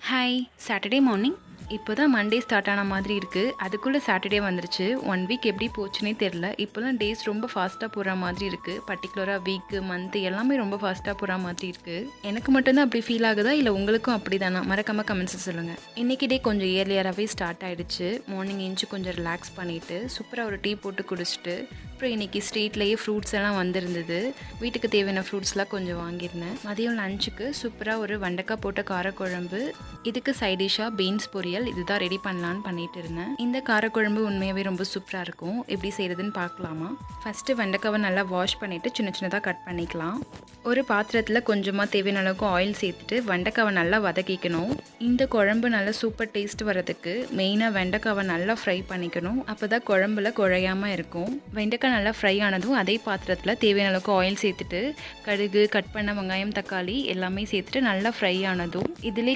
Hi Saturday morning இப்போ தான் Monday start ஆன மாதிரி இருக்குது. அதுக்குள்ளே சாட்டர்டே வந்துருச்சு. 1 வீக் எப்படி போச்சுன்னே தெரில. இப்போலாம் டேஸ் ரொம்ப ஃபாஸ்ட்டாக போகிற மாதிரி இருக்குது. பர்டிகுலராக வீக்கு மந்த்து எல்லாமே ரொம்ப ஃபாஸ்ட்டாக போகிற மாதிரி இருக்குது. எனக்கு மட்டும்தான் அப்படி ஃபீல் ஆகுதா இல்லை உங்களுக்கும் அப்படி தானா? மறக்காமல் கமெண்ட்ஸை சொல்லுங்கள். இன்றைக்கி டே கொஞ்சம் இயர்லியராகவே ஸ்டார்ட் ஆகிடுச்சு. மார்னிங் எழுந்து கொஞ்சம் ரிலாக்ஸ் பண்ணிவிட்டு சூப்பராக ஒரு டீ போட்டு குடிச்சிட்டு அப்புறம் இன்றைக்கி ஸ்ட்ரீட்லேயே ஃப்ரூட்ஸ் எல்லாம் வந்திருந்தது. வீட்டுக்கு தேவையான ஃப்ரூட்ஸ்லாம் கொஞ்சம் வாங்கியிருந்தேன். மதியம் லஞ்சுக்கு சூப்பராக ஒரு வெண்டைக்காய் போட்ட காரக்குழம்பு, இதுக்கு சைடிஷாக பீன்ஸ் பொரியல், இதுதான் ரெடி பண்ணலான்னு பண்ணிட்டு இருந்தேன். இந்த காரக்குழம்பு உண்மையாகவே ரொம்ப சூப்பராக இருக்கும். எப்படி செய்கிறதுன்னு பார்க்கலாமா? ஃபஸ்ட்டு வெண்டைக்காவை நல்லா வாஷ் பண்ணிவிட்டு சின்ன சின்னதாக கட் பண்ணிக்கலாம். ஒரு பாத்திரத்தில் கொஞ்சமாக தேவையான அளவுக்கு ஆயில் சேர்த்துட்டு வெண்டைக்காவை நல்லா வதக்கிக்கணும். இந்த குழம்பு நல்லா சூப்பர் டேஸ்ட் வரதுக்கு மெயினாக வெண்டைக்காவை நல்லா ஃப்ரை பண்ணிக்கணும். அப்போ தான் குழம்புல குழையாமல் இருக்கும். வெண்டைக்காய் நல்லா ஃப்ரை ஆனதும் அதே பாத்திரத்தில் தேவையான அளவுக்கு ஆயில் சேர்த்துட்டு கடுகு, கட் பண்ண வெங்காயம், தக்காளி எல்லாமே சேர்த்துட்டு நல்லா ஃப்ரை ஆனதும் இதிலே